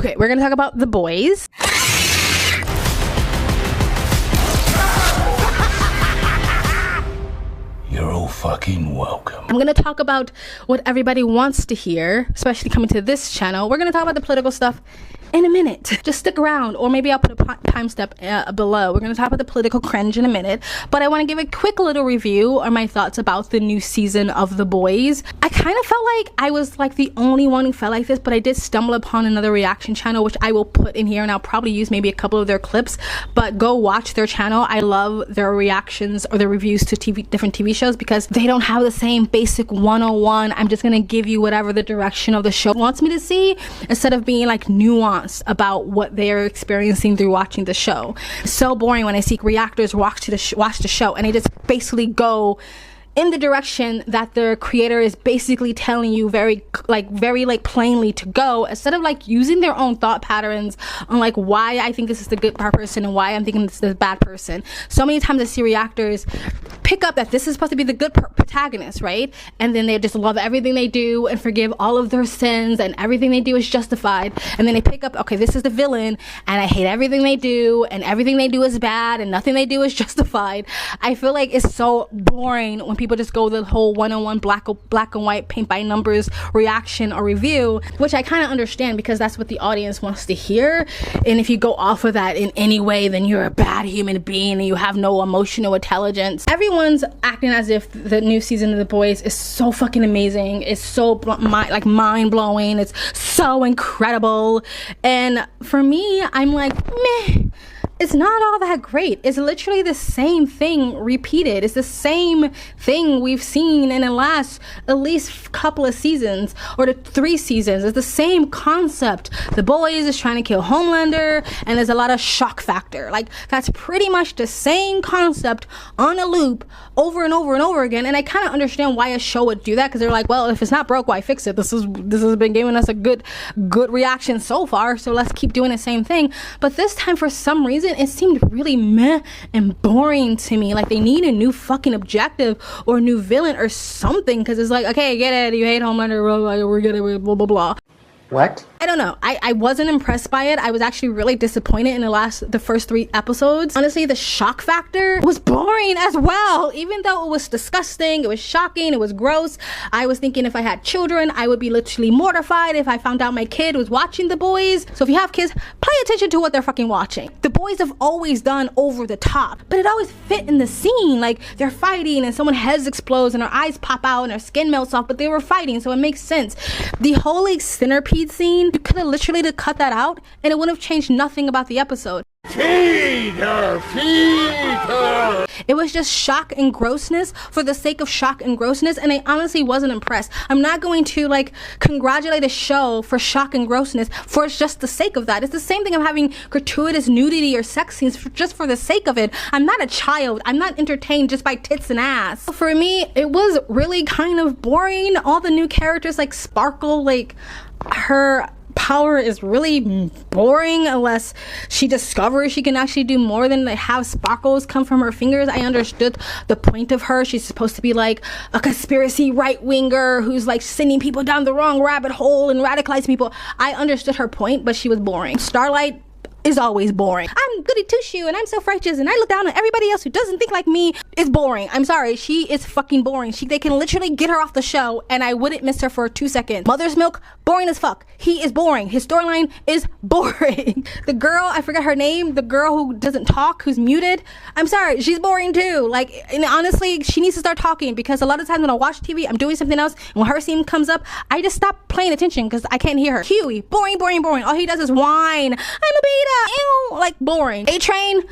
Okay, we're gonna talk about The Boys. You're all fucking welcome. I'm gonna talk about what everybody wants to hear, especially coming to this channel. We're gonna talk about the political stuff in a minute. Just stick around, or maybe I'll put a timestamp below. We're gonna talk about the political cringe in a minute, but I want to give a quick little review on my thoughts about the new season of The Boys. I kind of felt like I was like the only one who felt like this, but I did stumble upon another reaction channel, which I will put in here, and I'll probably use maybe a couple of their clips, but go watch their channel. I love their reactions or their reviews to different TV shows, because they don't have the same basic 101. I'm just gonna give you whatever the direction of the show wants me to see, instead of being like nuanced about what they're experiencing through watching the show. It's so boring when I see reactors watch the show and they just basically go in the direction that the creator is basically telling you very plainly to go, instead of like using their own thought patterns on like why I think this is the good person and why I'm thinking this is the bad person. So many times I see reactors pick up that this is supposed to be the good protagonist, right? And then they just love everything they do and forgive all of their sins and everything they do is justified. And then they pick up, okay, this is the villain and I hate everything they do and everything they do is bad and nothing they do is justified. I feel like it's so boring when people just go the whole one-on-one black and white paint by numbers reaction or review, which I kind of understand because that's what the audience wants to hear. And if you go off of that in any way, then you're a bad human being and you have no emotional intelligence. Everyone's acting as if the new season of The Boys is so fucking amazing. It's so mind-blowing. It's so incredible. And for me, I'm like, meh. It's not all that great. It's literally the same thing repeated. It's the same thing we've seen in the last at least couple of seasons or the 3 seasons. It's the same concept. The Boys is trying to kill Homelander and there's a lot of shock factor. Like that's pretty much the same concept on a loop over and over and over again. And I kind of understand why a show would do that, because they're like, well, if it's not broke, why fix it? This has been giving us a good reaction so far, so let's keep doing the same thing. But this time, for some reason, it seemed really meh and boring to me. Like they need a new fucking objective or a new villain or something, because it's like, okay, I get it, you hate Homelander, we're getting blah blah blah. What? I don't know. I wasn't impressed by it. I was actually really disappointed in the first 3 episodes. Honestly, the shock factor was boring as well. Even though it was disgusting, it was shocking, it was gross. I was thinking if I had children, I would be literally mortified if I found out my kid was watching The Boys. So if you have kids, pay attention to what they're fucking watching. The Boys have always done over the top, but it always fit in the scene. Like they're fighting and someone's head explodes and their eyes pop out and their skin melts off, but they were fighting, so it makes sense. The whole like centipede scene, you could have literally cut that out and it wouldn't have changed nothing about the episode. Feed her! Feed her! It was just shock and grossness for the sake of shock and grossness, and I honestly wasn't impressed. I'm not going to like congratulate a show for shock and grossness for just the sake of that. It's the same thing of having gratuitous nudity or sex scenes just for the sake of it. I'm not a child. I'm not entertained just by tits and ass. For me, it was really kind of boring. All the new characters like Sparkle, like her power is really boring unless she discovers she can actually do more than have sparkles come from her fingers. I understood the point of her. She's supposed to be like a conspiracy right-winger who's like sending people down the wrong rabbit hole and radicalizing people. I understood her point, but she was boring. Starlight is always boring. I'm goody two-shoe and I'm self-righteous and I look down on everybody else who doesn't think like me. It's boring. I'm sorry. She is fucking boring. They can literally get her off the show and I wouldn't miss her for 2 seconds. Mother's Milk, boring as fuck. He is boring. His storyline is boring. The girl, I forgot her name, the girl who doesn't talk, who's muted, I'm sorry, she's boring too. Like, and honestly, she needs to start talking, because a lot of times when I watch TV, I'm doing something else, and when her scene comes up, I just stop paying attention because I can't hear her. Huey, boring, boring, boring. All he does is whine. I'm a beta. Ew. Like, boring. A-Train,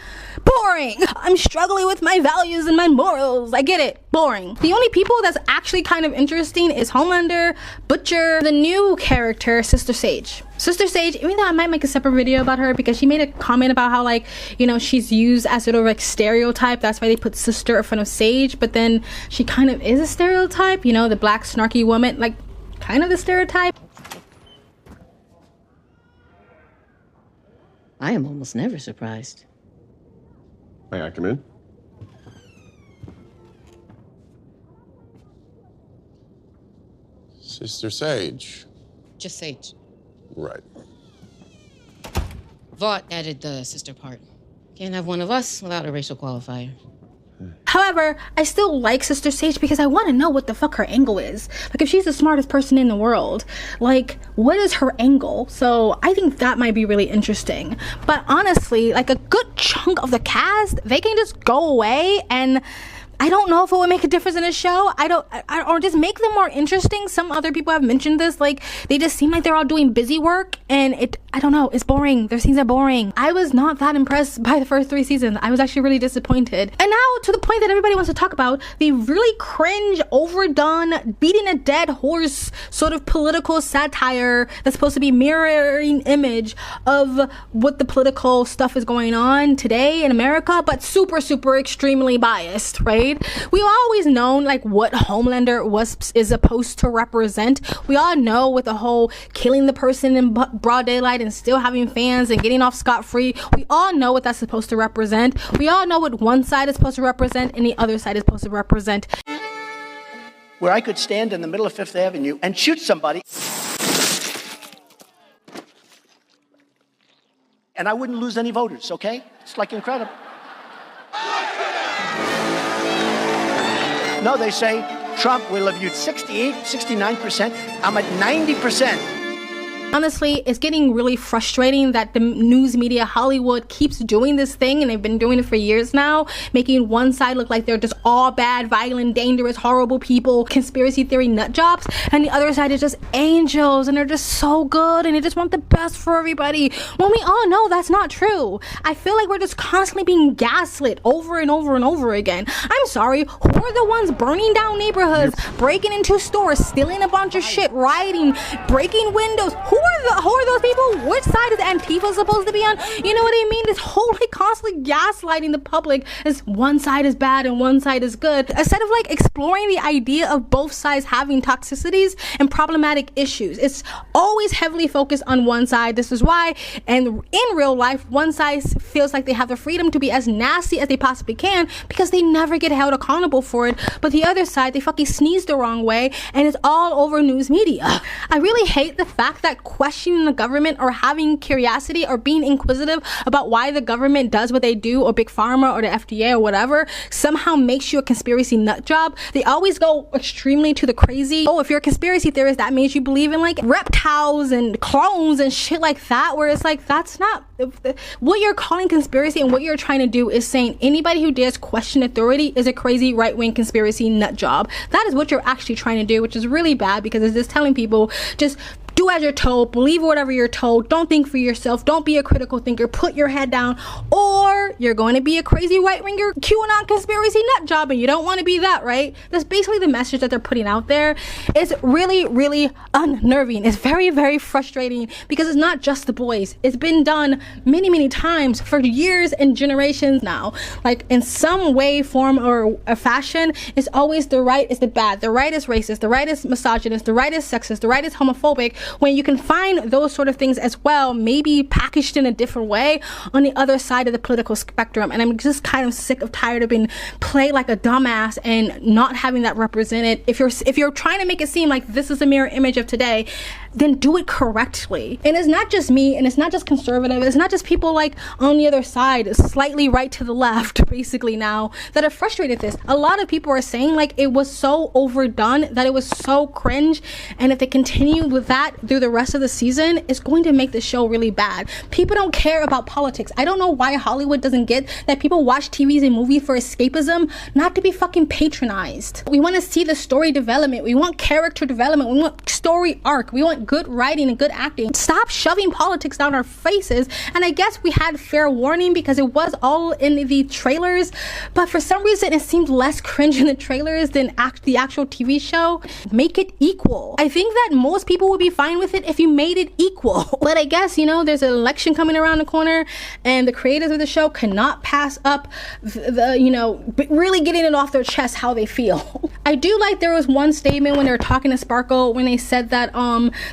boring. I'm struggling with my values and my morals. I get it. Boring. The only people that's actually kind of interesting is Homelander, Butcher, the new character, Sister Sage. Sister Sage, even though I might make a separate video about her, because she made a comment about how, like, you know, she's used as sort of like stereotype. That's why they put sister in front of Sage, but then she kind of is a stereotype, you know, the black snarky woman, like kind of the stereotype. I am almost never surprised. May I come in? Sister Sage. Just Sage. Right. Vought added the sister part. Can't have one of us without a racial qualifier. However, I still like Sister Sage because I want to know what the fuck her angle is. Like, if she's the smartest person in the world, like, what is her angle? So I think that might be really interesting. But honestly, like, a good chunk of the cast, they can just go away, and I don't know if it would make a difference in a show. Or just make them more interesting. Some other people have mentioned this. Like, they just seem like they're all doing busy work, and I don't know, it's boring. Their scenes are boring. I was not that impressed by the first 3 seasons. I was actually really disappointed. And now to the point that everybody wants to talk about, the really cringe, overdone, beating a dead horse sort of political satire that's supposed to be mirroring image of what the political stuff is going on today in America, but super, super extremely biased, right? We've always known like what Homelander is supposed to represent. We all know with the whole killing the person in broad daylight and still having fans and getting off scot-free. We all know what that's supposed to represent. We all know what one side is supposed to represent and the other side is supposed to represent. Where I could stand in the middle of Fifth Avenue and shoot somebody, and I wouldn't lose any voters, okay? It's like incredible. No, they say Trump will have used 68, 69%. I'm at 90%. Honestly, it's getting really frustrating that the news media, Hollywood, keeps doing this thing, and they've been doing it for years now, making one side look like they're just all bad, violent, dangerous, horrible people, conspiracy theory nut jobs, and the other side is just angels, and they're just so good, and they just want the best for everybody, when we all know that's not true. I feel like we're just constantly being gaslit over and over and over again. I'm sorry, who are the ones burning down neighborhoods, breaking into stores, stealing a bunch of shit, rioting, breaking windows? Who are those people? Which side is Antifa supposed to be on? You know what I mean? This whole like constantly gaslighting the public as one side is bad and one side is good, instead of like exploring the idea of both sides having toxicities and problematic issues. It's always heavily focused on one side. This is why, and in real life, one side feels like they have the freedom to be as nasty as they possibly can because they never get held accountable for it. But the other side, they fucking sneeze the wrong way, and it's all over news media. I really hate the fact that questioning the government or having curiosity or being inquisitive about why the government does what they do, or Big Pharma or the FDA or whatever, somehow makes you a conspiracy nut job. They always go extremely to the crazy. Oh, if you're a conspiracy theorist, that means you believe in like reptiles and clones and shit like that, where it's like, that's not what you're calling conspiracy. And what you're trying to do is saying anybody who dares question authority is a crazy right-wing conspiracy nut job. That is what you're actually trying to do, which is really bad, because it's just telling people, just do as you're told, believe whatever you're told, don't think for yourself, don't be a critical thinker, put your head down, or you're going to be a crazy right-winger QAnon conspiracy nut job, and you don't want to be that, right? That's basically the message that they're putting out there. It's really, really unnerving. It's very, very frustrating, because it's not just the boys. It's been done many, many times for years and generations now. Like, in some way, form, or a fashion, it's always the right is the bad. The right is racist. The right is misogynist. The right is sexist. The right is homophobic. When you can find those sort of things as well, maybe packaged in a different way on the other side of the political spectrum. And I'm just kind of sick of tired of being played like a dumbass and not having that represented. If you're trying to make it seem like this is a mirror image of today, then do it correctly. And it's not just me, and it's not just conservative, it's not just people like on the other side, slightly right to the left, basically now, that are frustrated with this. A lot of people are saying like it was so overdone, that it was so cringe, and if they continue with that through the rest of the season, it's going to make the show really bad. People don't care about politics. I don't know why Hollywood doesn't get that people watch TVs and movies for escapism, not to be fucking patronized. We want to see the story development. We want character development. We want story arc. We want good writing and good acting. Stop shoving politics down our faces. And I guess we had fair warning because it was all in the trailers, but for some reason it seemed less cringe in the trailers than the actual TV show. Make it equal. I think that most people would be fine with it if you made it equal. But I guess, you know, there's an election coming around the corner, and the creators of the show cannot pass up really getting it off their chest how they feel. I do like there was one statement when they were talking to Sparkle when they said that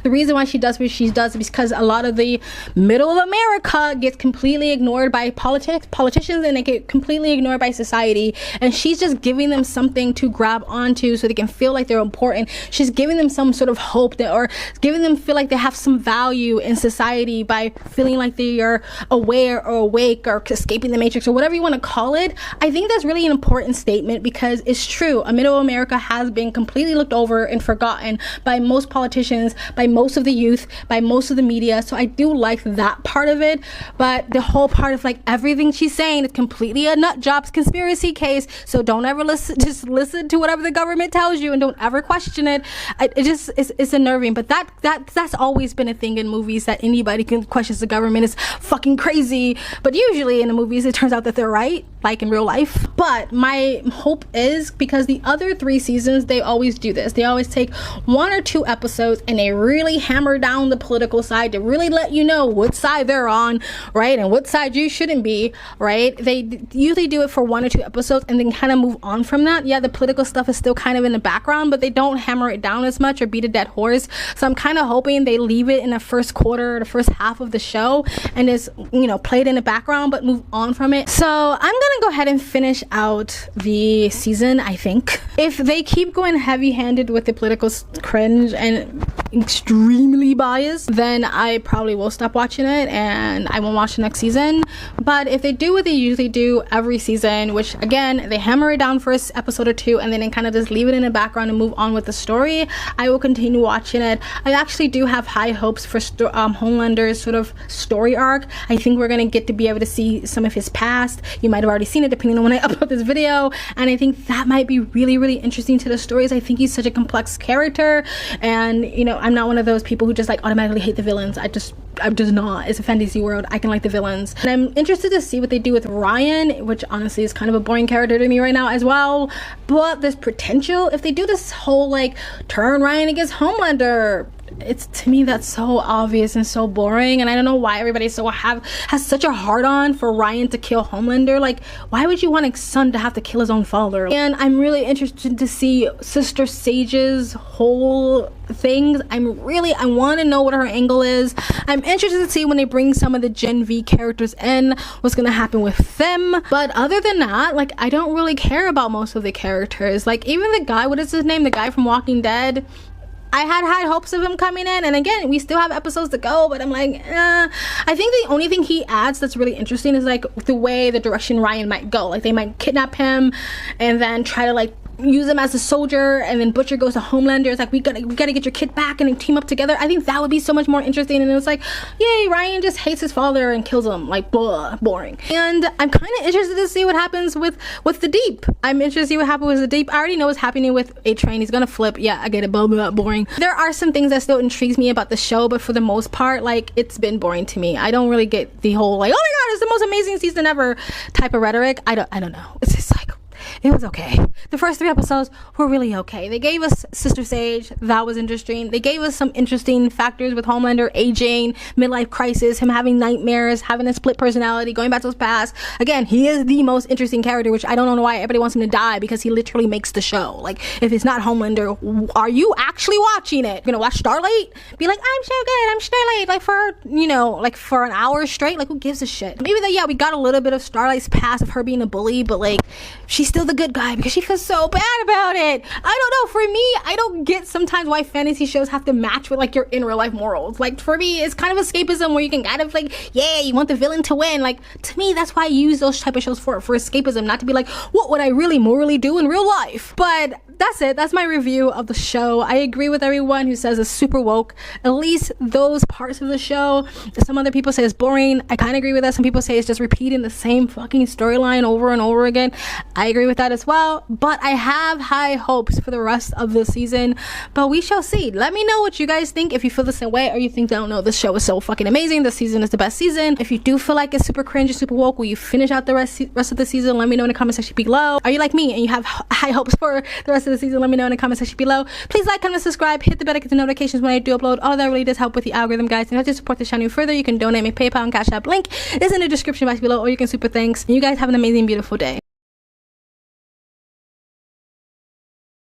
The reason why she does what she does is because a lot of the middle of America gets completely ignored by politicians, and they get completely ignored by society, and she's just giving them something to grab onto so they can feel like they're important. She's giving them some sort of hope or giving them feel like they have some value in society by feeling like they are aware or awake or escaping the matrix or whatever you want to call it. I think that's really an important statement because it's true. A middle America has been completely looked over and forgotten by most politicians, by most of the youth, by most of the media. So I do like that part of it, but the whole part of like everything she's saying is completely a nut jobs conspiracy case. So don't ever just listen to whatever the government tells you and don't ever question it. It's unnerving, but that's always been a thing in movies, that anybody can question the government is fucking crazy. But usually in the movies it turns out that they're right, like in real life. But my hope is, because the other 3 seasons, they always do this. They always take 1 or 2 episodes and they really hammer down the political side to really let you know what side they're on, right? And what side you shouldn't be, right? They usually do it for 1 or 2 episodes and then kind of move on from that. Yeah, the political stuff is still kind of in the background, but they don't hammer it down as much or beat a dead horse. So I'm kind of hoping they leave it in the first quarter, the first half of the show, and just, play it in the background, but move on from it. So I'm gonna go ahead and finish out the season, I think. If they keep going heavy-handed with the political cringe and extremely biased, then I probably will stop watching it and I won't watch the next season. But if they do what they usually do every season, which again, they hammer it down for an episode or 2 and then they kind of just leave it in the background and move on with the story, I will continue watching it. I actually do have high hopes for Homelander's sort of story arc. I think we're gonna get to be able to see some of his past. You might have already seen it depending on when I upload this video, and I think that might be really, really interesting to the stories. I think he's such a complex character, and I'm not one of those people who just like automatically hate the villains. I'm just not. It's a fantasy world. I can like the villains, and I'm interested to see what they do with Ryan, which honestly is kind of a boring character to me right now as well. But there's potential if they do this whole like turn Ryan against Homelander. It's, to me, that's so obvious and so boring, and I don't know why everybody has such a hard-on for Ryan to kill Homelander. Like, why would you want a son to have to kill his own father? And I'm really interested to see Sister Sage's whole things. I want to know what her angle is. I'm interested to see when they bring some of the Gen V characters in, what's gonna happen with them. But other than that, like, I don't really care about most of the characters. Like, even the guy, what is his name? The guy from Walking Dead. I had high hopes of him coming in, and again, we still have episodes to go, but I'm like, I think the only thing he adds that's really interesting is like the direction Ryan might go. Like, they might kidnap him and then try to like use him as a soldier, and then Butcher goes to Homelander. It's like, we gotta get your kid back, and they team up together. I think that would be so much more interesting. And it was like, yay, Ryan just hates his father and kills him. Like, blah, boring. And I'm kind of interested to see what happens with the Deep. I'm interested to see what happens with the Deep. I already know what's happening with A-Train. He's gonna flip. Yeah, I get it. Blah, blah, boring. There are some things that still intrigues me about the show, but for the most part, like, it's been boring to me. I don't really get the whole like, oh my god, it's the most amazing season ever type of rhetoric. I don't know. It's just like, it was okay. The first 3 episodes were really okay. They gave us Sister Sage. That was interesting. They gave us some interesting factors with Homelander aging, midlife crisis, him having nightmares, having a split personality, going back to his past. Again, he is the most interesting character, which I don't know why everybody wants him to die, because he literally makes the show. Like, if it's not Homelander, are you actually watching it? You're gonna watch Starlight? Be like, I'm so good, I'm Starlight, like for an hour straight? Like, who gives a shit? Maybe that, yeah, we got a little bit of Starlight's past of her being a bully, but like, she's still the good guy because she feels so bad about it. I don't know, for me, I don't get sometimes why fantasy shows have to match with like your in real life morals. Like, for me, it's kind of escapism where you can kind of like, yeah, you want the villain to win. Like, to me, that's why I use those type of shows for escapism, not to be like, what would I really morally do in real life? But that's it. That's my review of the show. I agree with everyone who says it's super woke. At least those parts of the show. Some other people say it's boring. I kind of agree with that. Some people say it's just repeating the same fucking storyline over and over again. I agree with that as well. But I have high hopes for the rest of the season. But we shall see. Let me know what you guys think. If you feel the same way, or you think, I don't know, this show is so fucking amazing, this season is the best season. If you do feel like it's super cringe or super woke, will you finish out the rest of the season? Let me know in the comment section below. Are you like me and you have high hopes for the rest of the season? Let me know in the comment section below. Please like, comment, subscribe, hit the bell to get the notifications when I do upload. All that really does help with the algorithm, guys. And if you want to support the channel further, you can donate. My PayPal and Cash App link is in the description box below, or you can super thanks. And you guys have an amazing, beautiful day.